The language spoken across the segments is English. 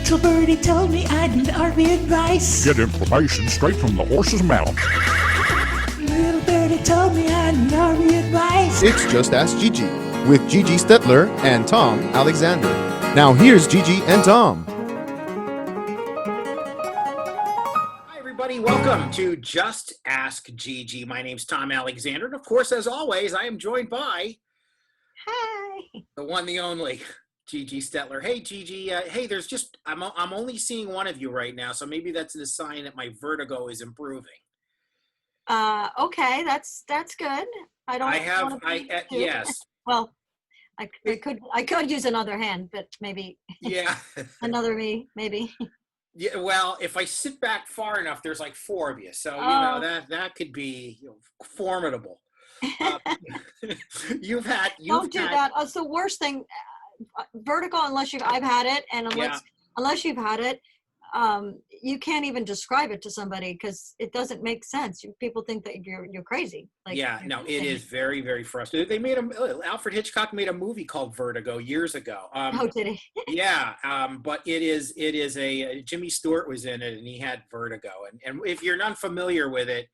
Little birdie told me I need RV advice. Get information straight from the horse's mouth. Little birdie told me I need RV advice. It's Just Ask Gigi with Gigi Stetler and Tom Alexander. Now here's Gigi and Tom. Hi everybody, welcome to Just Ask Gigi. My name's Tom Alexander, and of course, as always, I am joined by the one, the only Gigi Stetler. Hey Gigi, hey, I'm only seeing one of you right now, so maybe that's a sign that my vertigo is improving. Okay, that's good. Yes. Well, I could use another hand, but maybe Yeah. another me, maybe. Yeah. Well, if I sit back far enough, there's like four of you, so that could be formidable. Don't do that. It's the worst thing. Vertigo, I've had it, and unless you've had it, you can't even describe it to somebody because it doesn't make sense. People think that you're crazy. It is very, very frustrating. Alfred Hitchcock made a movie called Vertigo years ago. Oh, did he? Yeah, but it is Jimmy Stewart was in it, and he had vertigo. And if you're not familiar with it,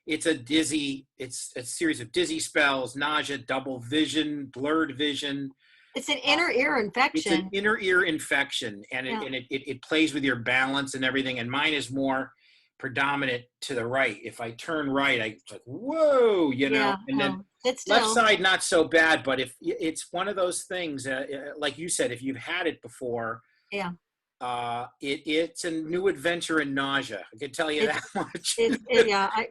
it's a series of dizzy spells, nausea, double vision, blurred vision. It's an inner ear infection. It's an inner ear infection, and it plays with your balance and everything. And mine is more predominant to the right. If I turn right, it's like, whoa, And then left side, not so bad. But if it's one of those things, like you said, if you've had it before, it's a new adventure in nausea. I can tell you that much.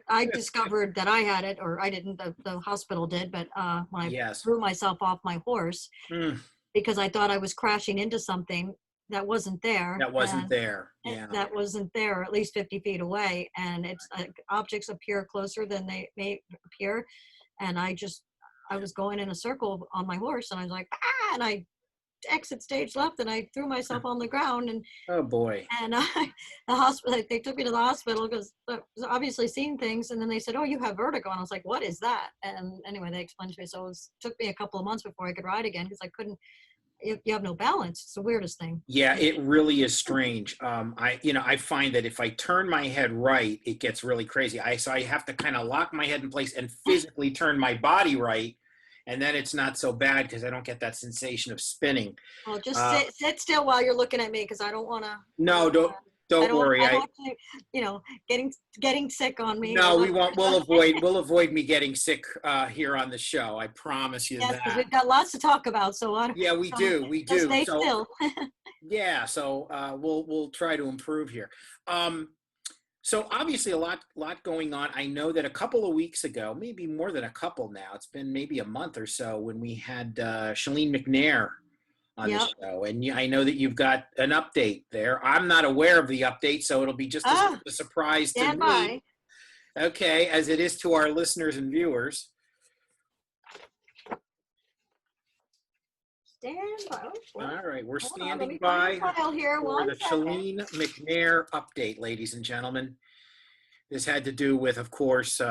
I discovered that I had it, or I didn't. The hospital did, but when I threw myself off my horse because I thought I was crashing into something that wasn't there. That wasn't there, at least 50 feet away, and it's objects appear closer than they may appear, and I was going in a circle on my horse, and I was like, and I exit stage left, and I threw myself on the ground, and oh boy, and the hospital, they took me to the hospital because I was obviously seeing things, and then they said, oh, you have vertigo, and I was like, what is that? And anyway, they explained to me. So it took me a couple of months before I could ride again because I couldn't. You have no balance. It's the weirdest thing. Yeah, it really is strange. I find that if I turn my head right, it gets really crazy. So I have to kind of lock my head in place and physically turn my body right. And then it's not so bad because I don't get that sensation of spinning. Well, just sit still while you're looking at me because I don't want to. No, don't worry. I don't want you, getting sick on me. No, we won't. We'll avoid me getting sick here on the show. I promise you that. Because we've got lots to talk about. We do. Stay still. Yeah. So we'll try to improve here. So obviously a lot going on. I know that a couple of weeks ago, maybe more than a couple now, it's been maybe a month or so when we had Shalene McNair on the show. And I know that you've got an update there. I'm not aware of the update, so it'll be just a surprise to me. Okay, as it is to our listeners and viewers. Stand by. All right, we're standing by for the Shalene McNair update, ladies and gentlemen. This had to do with, of course,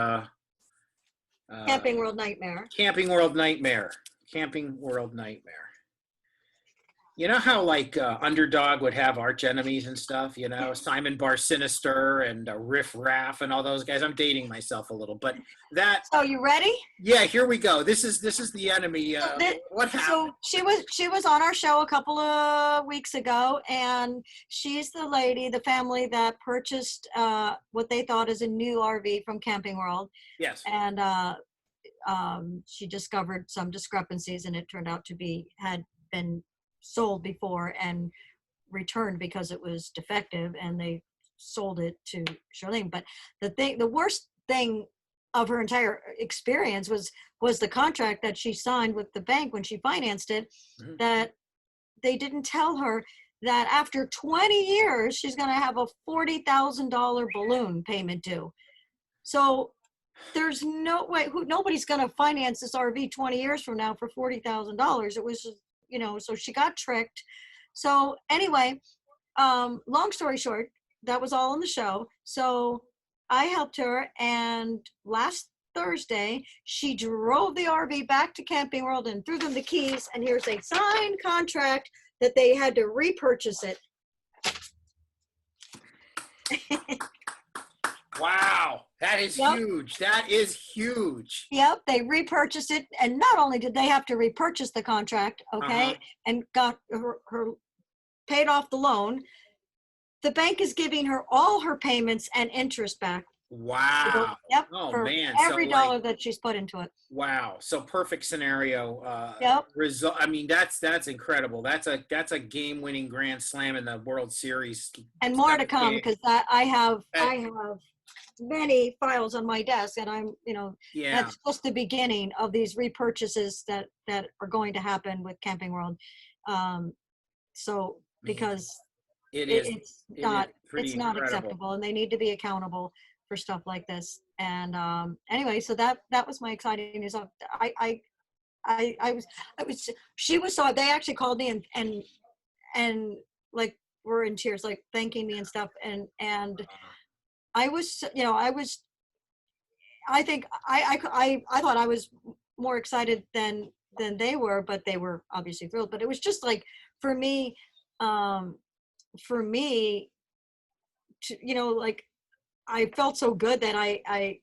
Camping World Nightmare. Camping World Nightmare. You know how Underdog would have arch enemies and stuff, Simon Bar Sinister and Riff Raff and all those guys. I'm dating myself a little, but that. So you ready? Yeah, here we go. This is the enemy. What happened? So she was on our show a couple of weeks ago, and she's the family that purchased what they thought is a new RV from Camping World. Yes. And she discovered some discrepancies, and it turned out to had been sold before and returned because it was defective, and they sold it to Charlene. But the worst thing of her entire experience was the contract that she signed with the bank when she financed it, that they didn't tell her that after 20 years she's going to have a $40,000 balloon payment due. So there's no way, nobody's going to finance this RV 20 years from now for $40,000. It was just, so she got tricked. So anyway, long story short, that was all in the show. So I helped her, and last Thursday, she drove the RV back to Camping World and threw them the keys, and here's a signed contract that they had to repurchase it. Wow, that is Yep. huge. That is huge. Yep, they repurchased it, and not only did they have to repurchase the contract, okay, and got her paid off the loan, the bank is giving her all her payments and interest back. Wow. Yep, Oh for man. every So dollar like, that she's put into it. wow. So perfect scenario. Yep. Result. I mean, that's incredible. That's a game-winning grand slam in the World Series. And more to Seventh come, game. because I have And- many files on my desk, and I'm, Yeah. that's just the beginning of these repurchases that are going to happen with Camping World. So because It is. it's It not is pretty it's not incredible. acceptable, and they need to be accountable for stuff like this. And anyway, so that was my exciting news. I was she was so, they actually called me and like were in tears, like thanking me and stuff, and I was, I think I thought I was more excited than they were, but they were obviously thrilled. But it was just like, for me, um for me to, like, I felt so good that I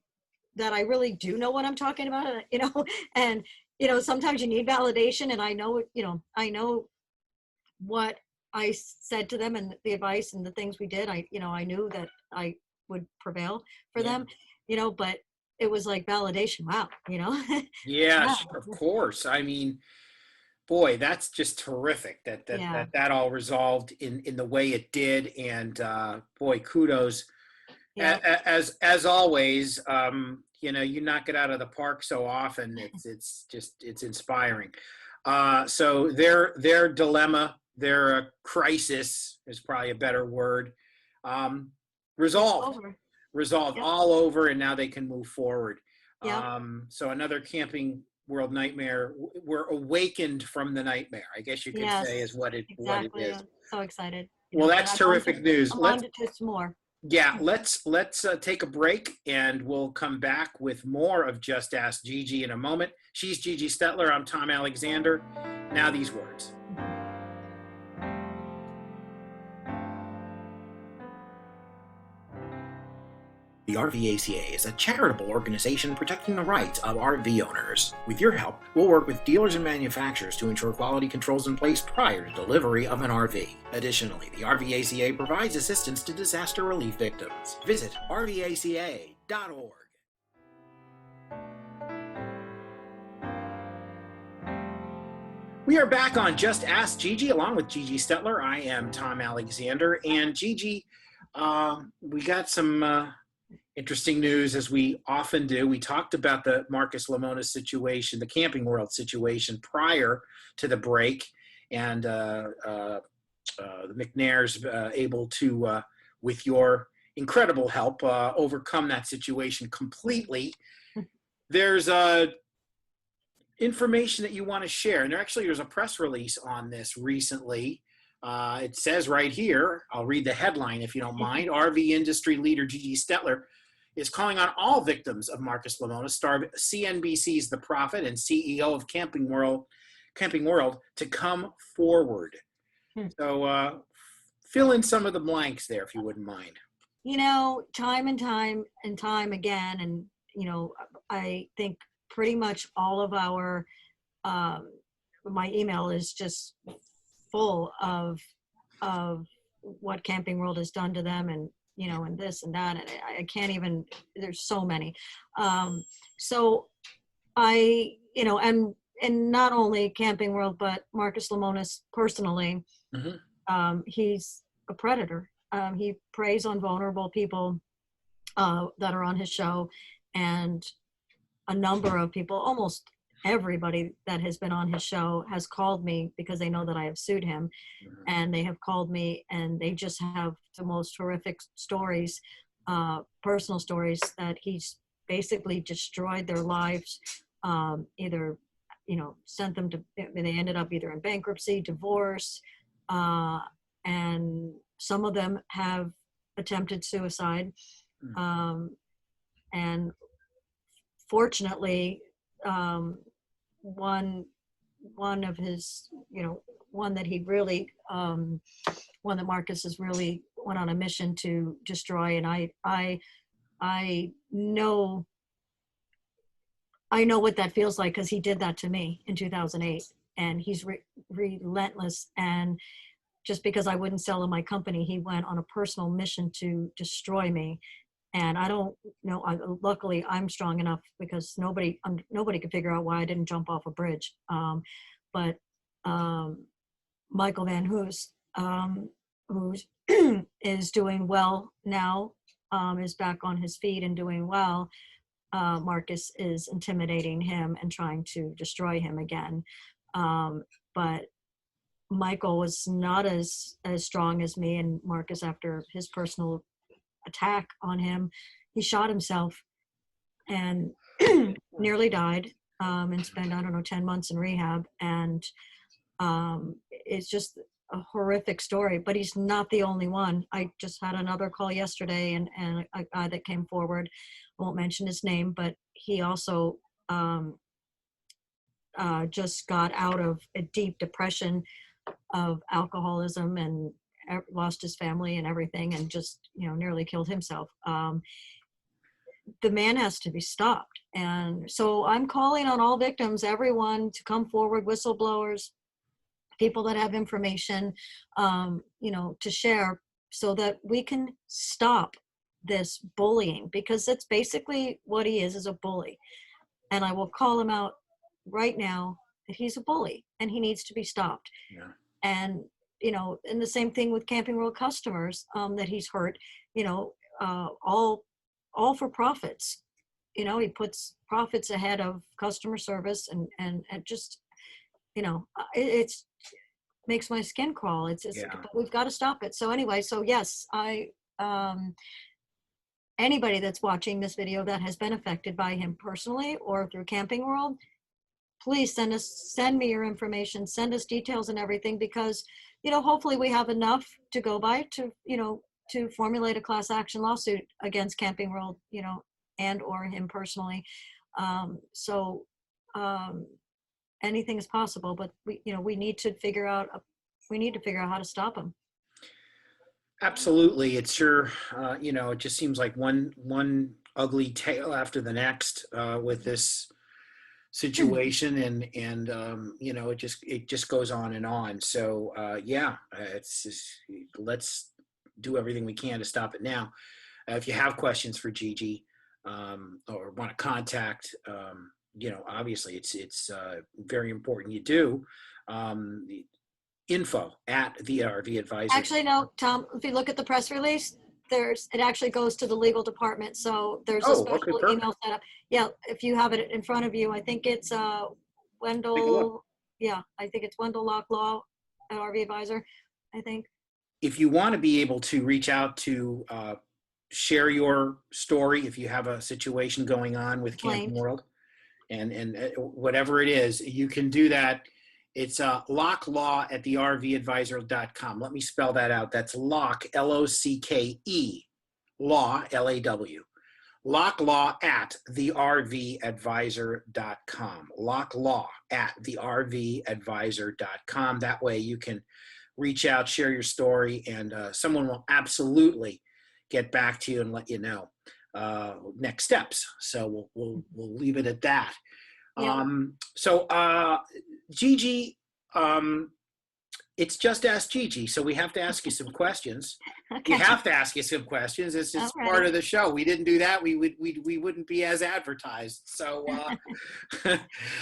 really do know what I'm talking about, and sometimes you need validation, and I know, I know what I said to them, and the advice and the things we did. I knew that I would prevail for Yeah. them, but it was like validation. Wow, Yeah, wow. of course. I mean, boy, that's just terrific that Yeah. that all resolved in the way it did. And boy, kudos. Yeah. As always, you knock it out of the park so often. It's inspiring. So their dilemma, their crisis is probably a better word. Resolved, Over. resolved Yep. all over, and now they can move forward. Yep. So another Camping World nightmare. We're awakened from the nightmare, I guess you could say, is Yes, what it exactly. is. I'm so excited. Well, But that's terrific news. I'm on to some more. Yeah, let's take a break, and we'll come back with more of Just Ask Gigi in a moment. She's Gigi Stetler. I'm Tom Alexander. Now these words. The RVACA is a charitable organization protecting the rights of RV owners. With your help, we'll work with dealers and manufacturers to ensure quality controls in place prior to delivery of an RV. Additionally, the RVACA provides assistance to disaster relief victims. Visit rvaca.org. We are back on Just Ask Gigi along with Gigi Stetler. I am Tom Alexander. And Gigi, we got some interesting news, as we often do. We talked about the Marcus Lemonis situation, the Camping World situation, prior to the break, and the McNairs able to, with your incredible help, overcome that situation completely. There's information that you want to share, and there's a press release on this recently. It says right here, I'll read the headline if you don't mind. RV industry leader Gigi Stetler is calling on all victims of Marcus Lemonis, star of CNBC's The Prophet and CEO of Camping World, to come forward. So fill in some of the blanks there, if you wouldn't mind. Time and time again, and I think pretty much all of our my email is just full of what Camping World has done to them, and and this and that, and I can't even, there's so many. So I, and not only Camping World, but Marcus Lemonis personally, he's a predator. He preys on vulnerable people that are on his show, and a number of people, almost everybody that has been on his show, has called me because they know that I have sued him. And they have called me, and they just have the most horrific stories, personal stories, that he's basically destroyed their lives. Either, sent them to, they ended up either in bankruptcy, divorce, and some of them have attempted suicide. And fortunately, one of his, one that he really one that Marcus has really went on a mission to destroy. And I know what that feels like, because he did that to me in 2008, and he's relentless. And just because I wouldn't sell in my company, he went on a personal mission to destroy me. And I don't know. Luckily, I'm strong enough, because nobody could figure out why I didn't jump off a bridge. But Michael Van Hoos, who's is doing well now, is back on his feet and doing well. Marcus is intimidating him and trying to destroy him again. But Michael was not as strong as me and Marcus. After his personal attack on him, he shot himself and nearly died, and spent, I don't know, 10 months in rehab. And it's just a horrific story, but he's not the only one. I just had another call yesterday, and a guy that came forward, I won't mention his name, but he also just got out of a deep depression of alcoholism, and lost his family and everything, and just, nearly killed himself. The man has to be stopped. And so I'm calling on all victims, everyone, to come forward, whistleblowers, people that have information, to share, so that we can stop this bullying, because that's basically what he is a bully. And I will call him out right now that he's a bully and he needs to be stopped. Yeah. And, and the same thing with Camping World customers, that he's hurt, all for profits. He puts profits ahead of customer service, and just, it's makes my skin crawl. It's Yeah. But we've got to stop it. So anyway, so yes, anybody that's watching this video that has been affected by him personally or through Camping World, please send me your information, send us details and everything, because, hopefully we have enough to go by to formulate a class action lawsuit against Camping World, and or him personally. Anything is possible, but we need to figure out how to stop him. Absolutely. It's sure, it just seems like one ugly tale after the next, with this situation, and it just goes on and on. So it's just, let's do everything we can to stop it now. If you have questions for Gigi, or want to contact, obviously it's very important you do. Info at the RV Advisor. Actually, no, Tom, if you look at the press release, it actually goes to the legal department. So there's a special email set up. Yeah, if you have it in front of you, I think it's Wendell. Yeah, I think it's Wendell Locklaw at RV Advisor, I think. If you want to be able to reach out to share your story, if you have a situation going on with Camping World, and whatever it is, you can do that. It's locklaw at thervadvisor.com. Let me spell that out. That's lock, L-O-C-K-E, law, L-A-W. Locklaw at thervadvisor.com. Locklaw at thervadvisor.com. That way you can reach out, share your story, and someone will absolutely get back to you and let you know next steps. So we'll leave it at that. Yeah. Gigi, it's just Ask Gigi, so we have to ask you some questions. Okay. We have to ask you some questions. It's just part of the show. We didn't do that, we wouldn't be as advertised. So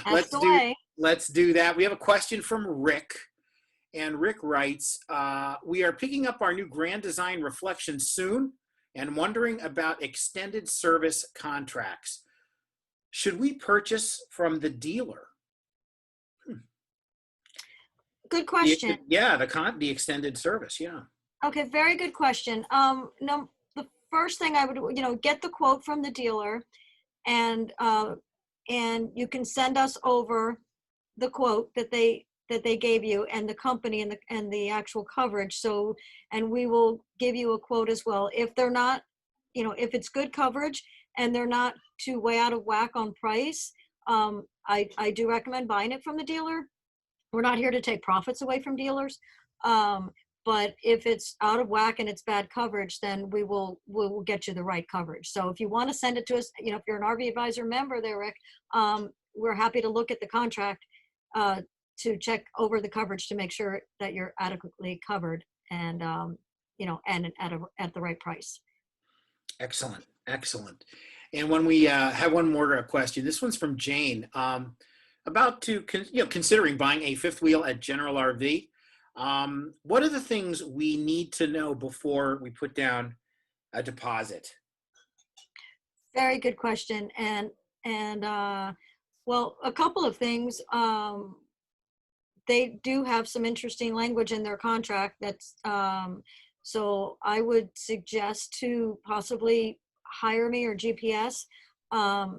let's do that. We have a question from Rick, and Rick writes, we are picking up our new Grand Design Reflection soon and wondering about extended service contracts. Should we purchase from the dealer? Good question. The extended service. Yeah. Okay, very good question. No, the first thing I would, get the quote from the dealer, and you can send us over the quote that they gave you, and the company, and the actual coverage. So, and we will give you a quote as well. If they're not, if it's good coverage and they're not too way out of whack on price, I do recommend buying it from the dealer. We're not here to take profits away from dealers. But if it's out of whack and it's bad coverage, then we'll get you the right coverage. So if you want to send it to us, if you're an RV Advisor member there, Rick, we're happy to look at the contract to check over the coverage to make sure that you're adequately covered and and at the right price. Excellent, excellent. And when we have one more question, this one's from Jane. Considering buying a fifth wheel at General RV, what are the things we need to know before we put down a deposit? Very good question. And well, a couple of things. They do have some interesting language in their contract. That's so I would suggest to possibly hire me or GPS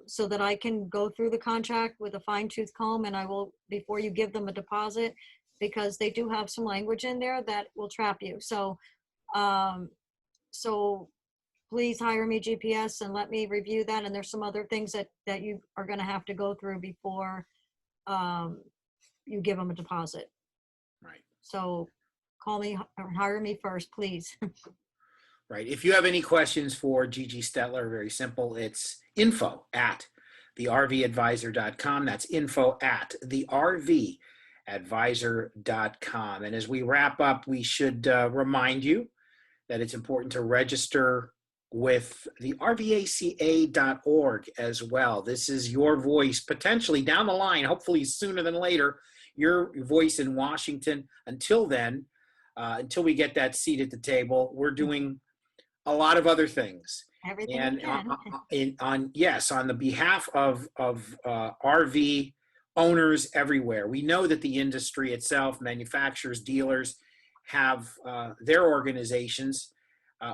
so that I can go through the contract with a fine-tooth comb, and I will, before you give them a deposit, because they do have some language in there that will trap you. So so please hire me GPS and let me review that. And there's some other things that you are going to have to go through before you give them a deposit. Right. So call me or hire me first, please. Right. If you have any questions for Gigi Stetler, very simple. It's info@thervadvisor.com. That's info@thervadvisor.com. And as we wrap up, we should remind you that it's important to register with the rvaca.org as well. This is your voice potentially down the line, hopefully sooner than later, your voice in Washington. Until then, until we get that seat at the table, we're doing a lot of other things. Everything And we can. on the behalf of RV owners everywhere, we know that the industry itself, manufacturers, dealers, have their organizations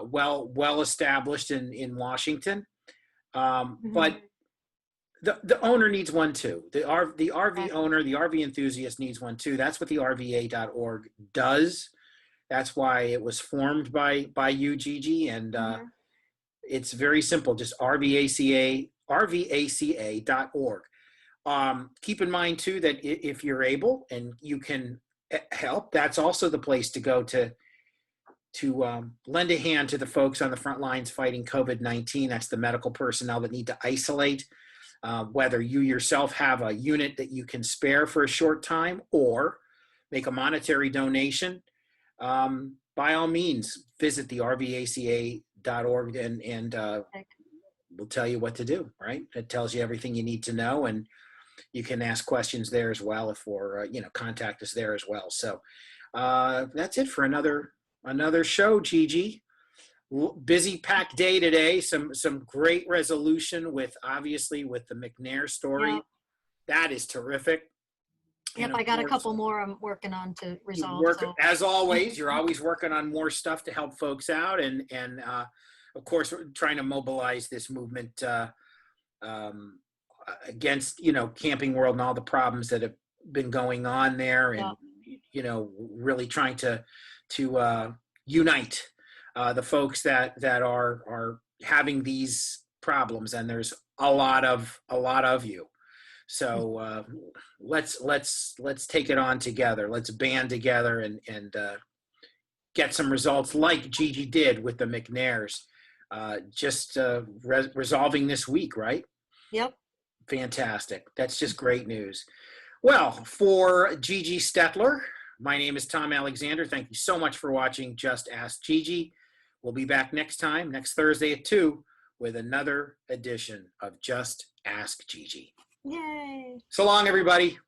well established in Washington, but the owner needs one too. The RV owner, the RV enthusiast needs one too. That's what the RVA.org does. That's why it was formed by you, Gigi, and it's very simple. Just rvaca.org. Keep in mind too that if you're able and you can help, that's also the place to go to lend a hand to the folks on the front lines fighting COVID-19. That's the medical personnel that need to isolate. Whether you yourself have a unit that you can spare for a short time or make a monetary donation, by all means, visit the rvaca.org and we'll tell you what to do, right? It tells you everything you need to know, and you can ask questions there as well contact us there as well. So that's it for another show, Gigi. Busy packed day today. Some great resolution with the McNair story. Yep. That is terrific. Yep, I got a couple more I'm working on to resolve. As always, you're always working on more stuff to help folks out, and of course, we're trying to mobilize this movement against Camping World and all the problems that have been going on there, and really trying to unite the folks that are having these problems, and there's a lot of you. So let's take it on together. Let's band together and get some results like Gigi did with the McNairs, resolving this week, right? Yep. Fantastic. That's just great news. Well, for Gigi Stetler, my name is Tom Alexander. Thank you so much for watching Just Ask Gigi. We'll be back next Thursday at 2 with another edition of Just Ask Gigi. Yay. So long, everybody.